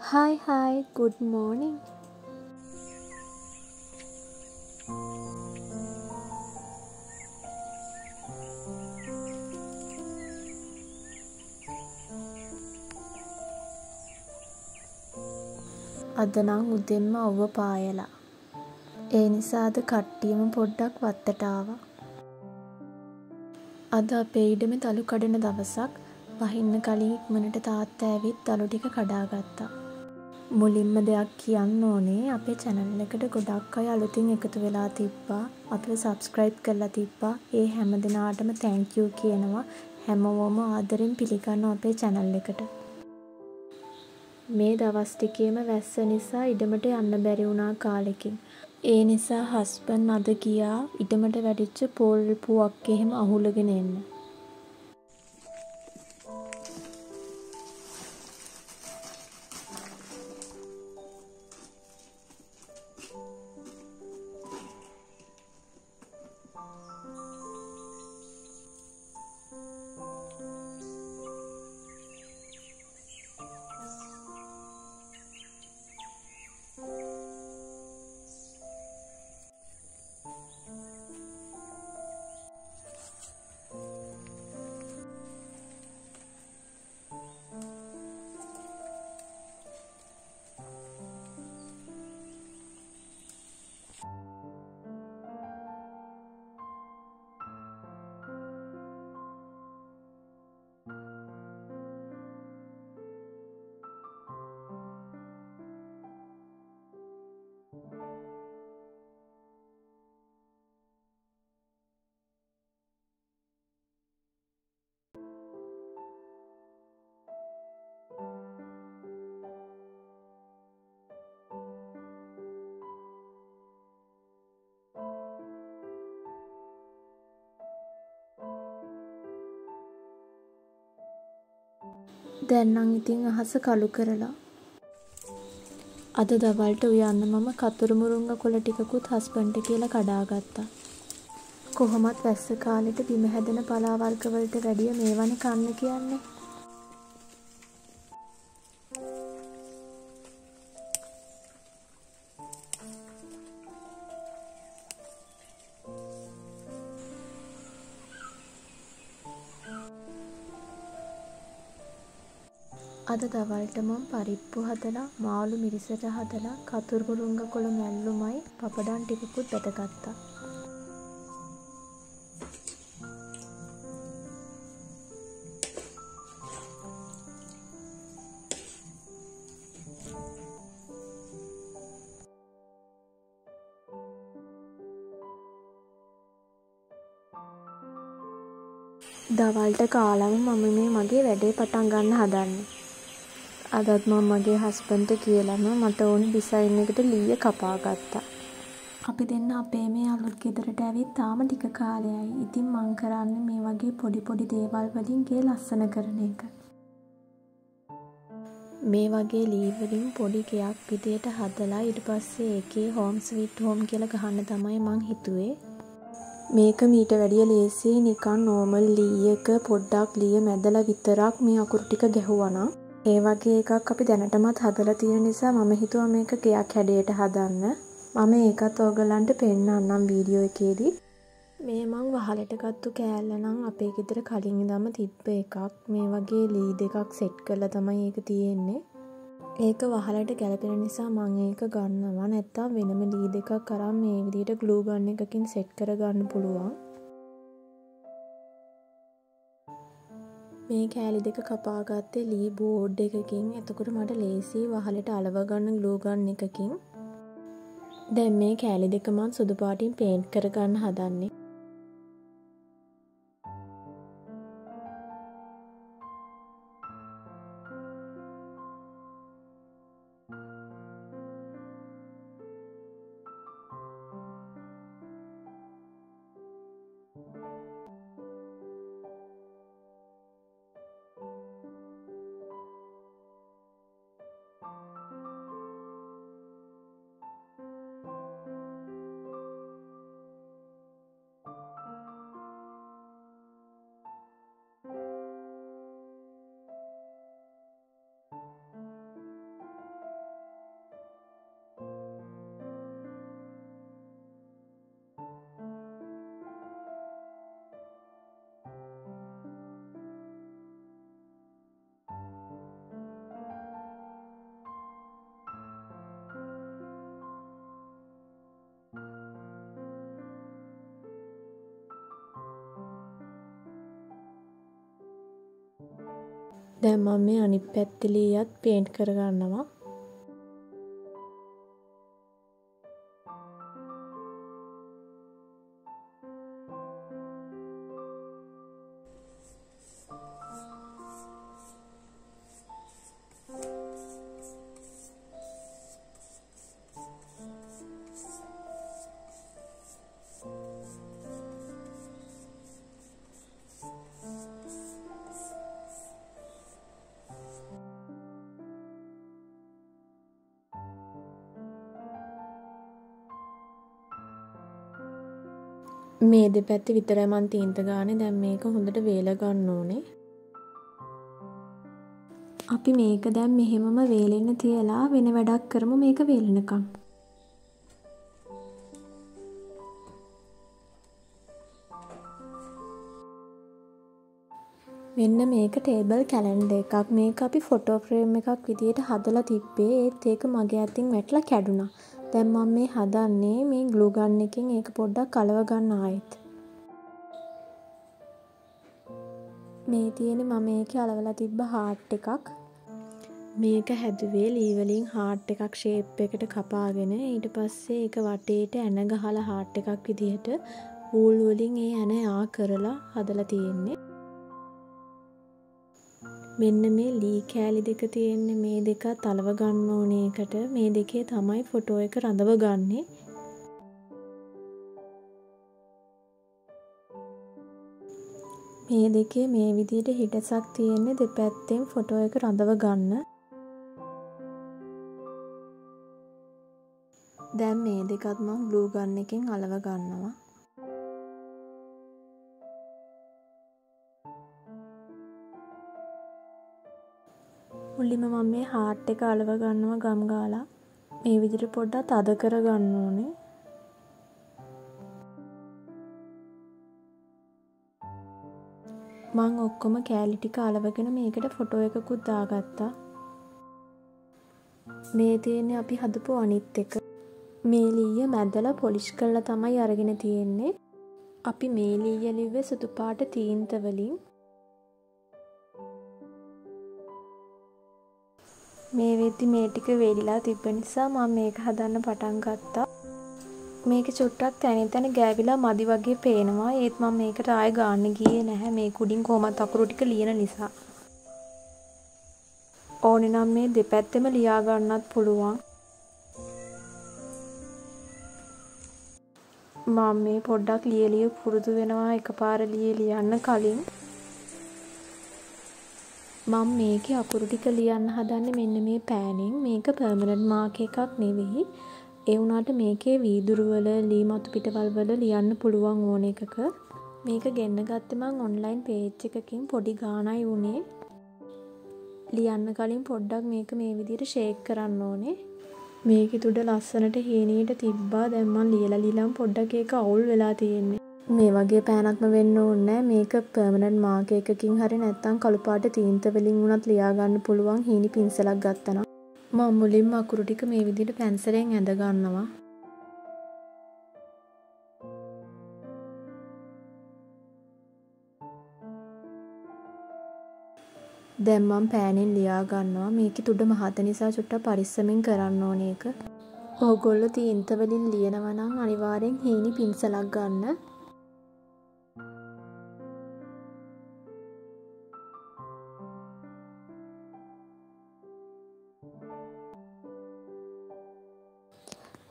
Hi, good morning. අද නම් උදෙන්ම ඔව පායලා. ඒ නිසාද කට්ටියම පොඩ්ඩක් වත්තට ආවා. අද අපේ ඉඩමේ දළු කඩන දවසක්. වහින්න කලින් ඉක්මනට තාත්තා ඇවිත් දළු ටික කඩාගත්තා. මුලින්ම දෙයක් කියන්න ඕනේ අපේ channel එකට ගොඩක් අය අලුතින් එකතු වෙලා තිබ්බා. අපිව subscribe කරලා තිබ්බා. ඒ හැම දිනාටම thank you කියනවා. හැමෝම ආදරෙන් පිළිගන්නවා අපේ channel එකට. මේ දවස් ටිකේම වැස්ස නිසා ඉඩමට යන්න බැරි වුණා කාලෙකින්. ඒ නිසා හස්බන්ඩ් අද ගියා ඉඩමට වැඩිච්ච පෝල් පුවක් එහෙම අහුලගෙන එන්න. දැන් නම් ඉතින් අහස කළු කරලා. අද දවල්ට උයන්න මම කතුරු මුරුංග කොළ ටිකකුත් හස්බන්ඩ්ට කියලා කඩාගත්තා. කොහොමත් වැස්ස කාලෙට බිම හැදෙන පලා වර්ග වලට වැඩිය මේවනේ කන්න කියන්නේ. අද දවල්ට මම පරිප්පු හදලා මාළු මිරිසට හදලා කතුරු මුරුංග කොළ මැල්ලුමයි පපඩම් ටිකකුත් බැදගත්තා. දවල්ට කාලම මම මේ මගේ වැඩේ පටන් ගන්න හදන්නේ. අදත් මම මගේ හස්බන්ඩ්ට කියලාම මට ඕන ඩිසයින් එකට ලීය කපා ගත්තා. අපි දෙන්න අපේ මේ අලුත් ගෙදරට ඇවිත් තාම ටික කාලයයි. ඉතින් මං කරන්නේ මේ වගේ පොඩි දේවල් වලින් ගේ ලස්සන කරන එක. මේ වගේ ලී වලින් පොඩි ගෙයක් විදියට හදලා ඊට පස්සේ ඒකේ හෝම් ස්වීට් හෝම් කියලා ගහන්න තමයි මං හිතුවේ. මේක මීට වැඩිය ලේසි නිකන් නෝමල් ලී එක පොඩ්ඩක් ලීය මැදලා විතරක් මේ අකුරු ටික ගැහුවා. ඒ වගේ එකක් අපි දැනටමත් හදලා තියෙන නිසා මම හිතුවා මේක ගෙයක් හැඩයට හදන්න. මම ඒකත් ඔයගලන්ට පෙන්නන්නම් වීඩියෝ එකේදී. මේ මං වහලට ගත්තු කෑල්ල නම් අපේ ගෙදර කලින් ඉඳන්ම තිබ්බ එකක්. මේ වගේ ලී දෙකක් සෙට් කරලා තමයි ඒක තියෙන්නේ. ඒක වහලට ගැලපෙන නිසා මං ඒක ගන්නවා. නැත්තම් වෙනම ලී දෙකක් අරන් මේ විදිහට ග්ලූ ගන් එකකින් සෙට් කරගන්න පුළුවන්. මේ කෑලි දෙක කපා ගත්තේ ලී බෝඩ් එකකින්. එතකොට මට ලේසි වහලට අලව ගන්න ග්ලූ ගන් එකකින්. දැන් මේ කෑලි දෙක මං සුදු පාටින් පේන්ට් කරගන්න හදන්නේ. දැන් මම මේ අනිත් පැත්තේ ලීයත් පේන්ට් කරගන්නවා. මේ දෙපැත්තේ විතරයි මම තීන්ත ගානේ. දැන් මේක හොඳට වේල ගන්න ඕනේ. අපි මේක දැන් මෙහෙමම වේලෙන්න තියලා වෙන වැඩක් කරමු මේක වේලෙනකම්. මෙන්න මේක ටේබල් කැලෙන්ඩර් එකක්. මේක අපි ෆොටෝ ෆ්‍රේම් එකක් විදියට හදලා තිබ්බේ. ඒත් ඒක මගේ අතින් වැටලා කැඩුනා. දැන් මම මේ හදන්නේ මේ ග්ලූ ගන් එකෙන් ඒක පොඩ්ඩක් අලව ගන්න ආයෙත්. මේ තියෙන්නේ මම මේකේ අලවලා තිබ්බ හાર્ට් එකක්. මේක හැදුවේ ලී වලින් හાર્ට් එකක් ෂේප් එකට කපාගෙන ඊට පස්සේ ඒක වටේට ඇන ගහලා හાર્ට් එකක් විදිහට වූල් වලින් ඒ ඇන යා කරලා හදලා තියෙන්නේ. මෙන්න මේ ලී කෑලි දෙක තියෙන්නේ මේ දෙකත් අලව ගන්න ඕනේ එකට. මේ දෙකේ තමයි ෆොටෝ එක රඳව ගන්නෙ. මේ දෙකේ මේ විදිහට හිටසක් තියෙන්නේ දෙපැත්තෙන් ෆොටෝ එක රඳව ගන්න. දැන් මේ දෙකත් මම ග්ලූ ගන් එකෙන් අලව ගන්නවා. මුලින්ම මම මේ හાર્ට් එක අලව ගන්නවා ගම් ගාලා. මේ විදිහට පොඩ්ඩක් තද කර ගන්න ඕනේ. මම ඔක්කොම කෑලි ටික අලවගෙන මේකට ෆොටෝ එකකුත් දාගත්තා. මේ තියෙන්නේ අපි හදපු අනිත් එක. මේ ලීය මැදලා පොලිෂ් කරලා තමයි අරගෙන තියෙන්නේ. අපි මේ ලීය ලිව්වේ සුදු පාට තීන්ත වලින්. මේ වෙද්දි මේ ටික වේලිලා තිබ්බ නිසා මම මේක හදන්න පටන් ගත්තා. මේක චුට්ටක් තැනින් තැන ගෑවිලා මදි වගේ පේනවා. ඒත් මම මේකට ආයෙ ගාන්න ගියේ නැහැ. මේ කුඩින් කොහමත් අකුරු ටික ලියන නිසා. ඕනේ නම් මේ දෙපැත්තෙම ලියා ගන්නත් පුළුවන්. මම මේ පොඩ්ඩක් ලියලිය පුරුදු වෙනවා එකපාර ලියන්න කලින්. මම මේකේ අකුරු ටික ලියන්න හදන්නේ මෙන්න මේ පෑනෙන්. මේක පර්මනන්ට් මාක් එකක් නෙවෙයි. ඒ වුණාට මේකේ වීදුරු වල ලී මතු පිටවල් වල ලියන්න පුළුවන් ඕන එකක. මේක ගෙන්න ගත්තේ මම ඔන්ලයින් පේජ් එකකින් පොඩි ගාණයි වුණේ. ලියන්න කලින් පොඩ්ඩක් මේක මේ විදිහට ෂේක් කරන්න ඕනේ. මේකේ තුඩ ලස්සනට හීනීට තිබ්බා. දැන් මම ලියලා පොඩ්ඩක් ඒක අවුල් වෙලා තියෙන්නේ. මේ වගේ පෑනක්ම වෙන්න ඕනේ. මේක පර්මනන්ට් මාක් එකකින් හරි නැත්නම් කළු පාට තීන්ත වලින් වුණත් ලියා ගන්න පුළුවන් හීනි පින්සලක් ගත්තා නම්. මම මුලින්ම අකුරු ටික මේ විදිහට පැන්සලෙන් ඇඳ ගන්නවා. දැන් මම පෑනෙන් ලියා ගන්නවා. මේකේ තුඩ මහත නිසා චුට්ටක් පරිස්සමෙන් කරන්න ඕනේ ඒක. ඕගොල්ලෝ තීන්ත වලින් ලියනවා නම් අනිවාර්යෙන් හීනි පින්සලක් ගන්න.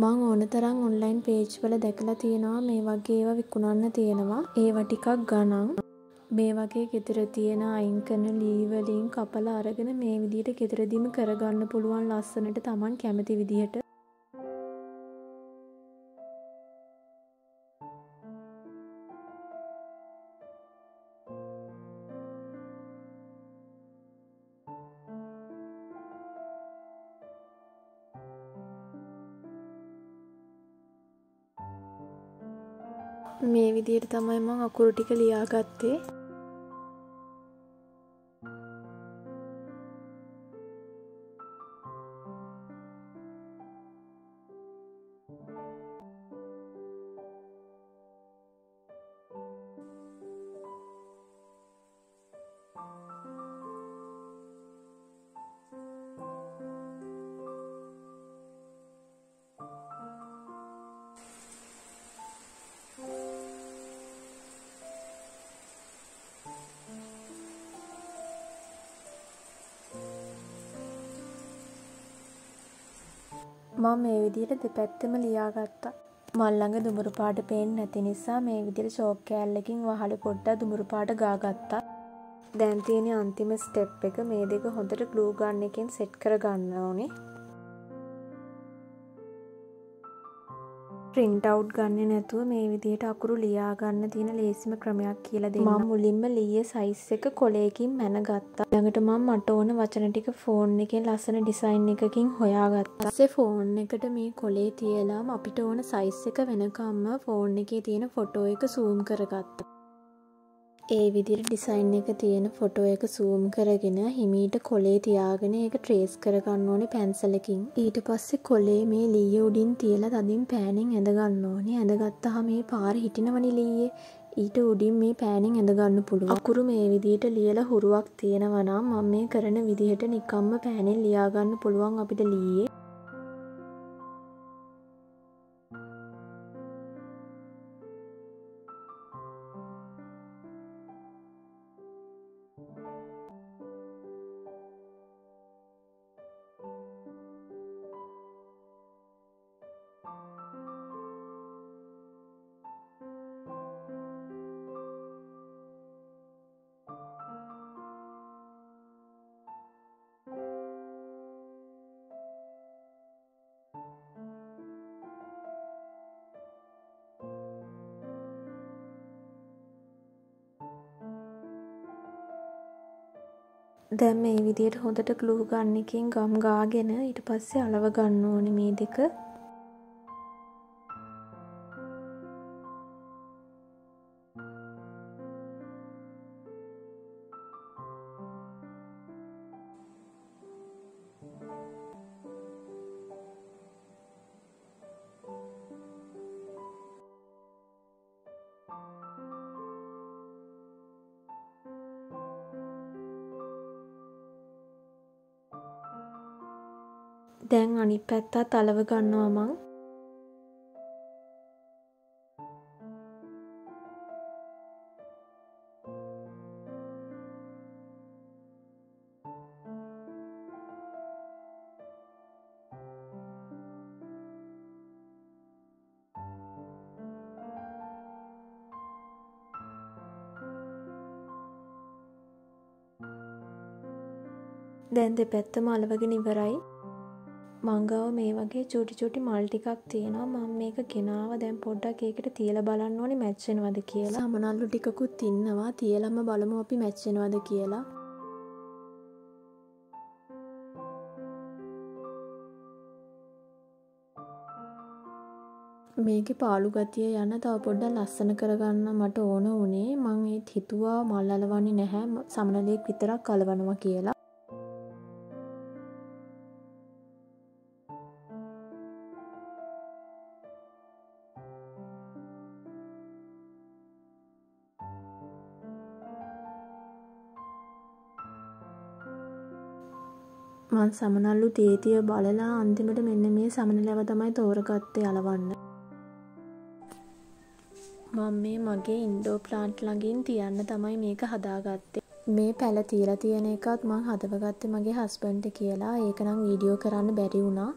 මං ඕන තරම් ඔන්ලයින් පේජ් වල දැකලා තියෙනවා මේ වගේ ඒවා විකුණන්න තියෙනවා. ඒවා ටිකක් ගණන්. මේ වගේ ගෙදර තියෙන අයින් කරන ලී වලින් කපලා අරගෙන මේ විදිහට ගෙදරදීම කරගන්න පුළුවන් ලස්සනට Taman කැමති විදිහට. මේ විදිහට තමයි මම අකුරු ටික ලියාගත්තේ. මම මේ විදිහට දෙපැත්තම ලියාගත්තා. මල් ළඟ දුඹුරු පාට පේන්නේ නැති නිසා මේ විදිහට චෝක් කෑල්ලකින් වහලේ පොඩ්ඩක් දුඹුරු පාට ගාගත්තා. දැන් තියෙන අන්තිම ස්ටෙප් එක මේ දෙක හොඳට ග්ලූ ගන් එකෙන් සෙට් කරගන්න ඕනේ. print out ගන්නේ නැතුව මේ විදිහට අකුරු ලියා ගන්න තියෙන ලේසිම ක්‍රමයක් කියලා දෙන්න. මම මුලින්ම ලීයේ size එක කොලයකින් මැනගත්තා. ළඟට මම මට ඕන වචන ටික ෆෝන් එකෙන් ලස්සන ඩිසයින් එකකින් හොයාගත්තා. ඊපස්සේ ෆෝන් එකට මේ කොලේ තියලා අපිට ඕන size එක වෙනකම්ම ෆෝන් එකේ තියෙන ෆොටෝ එක zoom කරගත්තා. ඒ විදිහට ඩිසයින් එක තියෙන ෆොටෝ එක zoom කරගෙන හිමීට කොලේ තියාගෙන ඒක ට්‍රේස් කරගන්න ඕනේ පැන්සලකින්. ඊට පස්සේ කොලේ මේ ලීය උඩින් තියලා තදින් පෑනෙන් ඇඳ ගන්න ඕනේ. ඇඳගත්තාම මේ පාරේ හිටිනවනේ ලීයේ. ඊට උඩින් මේ පෑනෙන් ඇඳ ගන්න පුළුවන්. අකුරු මේ විදිහට ලියලා හුරුවක් තියෙනවා නම් මම මේ කරන විදිහට නිකම්ම පෑනෙන් ලියා ගන්න පුළුවන් අපිට ලීයේ. දැන් මේ විදිහට හොඳට ග්ලූ ගන් එකකින් ගම් ගාගෙන ඊට පස්සේ අලව ගන්න ඕනේ මේ දෙක. දැන් අනිත් පැත්තත් අලව ගන්නවා මං. දැන් දෙපැත්තම අලවගෙන ඉවරයි. මංගාව මේ වගේ චූටි චූටි මල් ටිකක් තියෙනවා. මම මේක ගෙනාව දැන් පොඩ්ඩක් ඒකට තියලා බලන්න ඕනේ මැච් වෙනවද කියලා. සමනල්ලු ටිකකුත් ඉන්නවා. තියලම බලමු අපි මැච් වෙනවද කියලා. මේකේ පාළු ගතිය යන තව පොඩ්ඩක් ලස්සන කරගන්න මට ඕන උනේ. මං ඒත් හිතුවා මල් අලවන්නේ නැහැ. සමනලෙක් විතරක් අලවනවා කියලා. මං සමනල්ලු තේතිය බලලා අන්තිමට මෙන්න මේ සමනලව තමයි තෝරගත්තේ අලවන්න. මම මේ මගේ ඉන්ඩෝ ප්ලාන්ට් ළඟින් තියන්න තමයි මේක හදාගත්තේ. මේ පැල තියලා තියෙන එකත් මං හදවගත්තේ මගේ හස්බන්ඩ්ට කියලා. ඒක නම් වීඩියෝ කරන්න බැරි වුණා.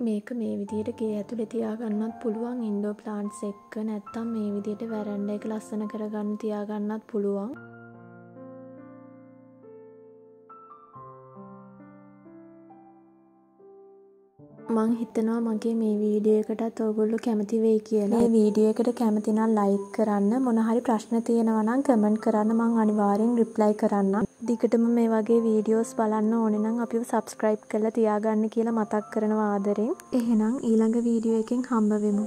මේක මේ විදිහට ගේ ඇතුලේ තියාගන්නත් පුළුවන් ඉන්ඩෝ ප්ලාන්ට්ස් එක්ක. නැත්තම් මේ විදිහට වැරන්ඩා එක ලස්සන කරගන්න තියාගන්නත් පුළුවන්. මං හිතනවා මගේ මේ වීඩියෝ එකටත් ඔයගොල්ලෝ කැමති වෙයි කියලා. මේ වීඩියෝ එකට කැමති නම් ලයික් කරන්න. මොන හරි ප්‍රශ්න තියෙනවා නම් කමෙන්ට් කරන්න. මං අනිවාර්යෙන් රිප්ලයි කරන්නම්. දිගටම මේ වගේ වීඩියෝස් බලන්න ඕනේ නම් අපිව සබ්ස්ක්‍රයිබ් කරලා තියාගන්න කියලා මතක් කරනවා ආදරෙන්. එහෙනම් ඊළඟ වීඩියෝ එකෙන් හම්බ වෙමු.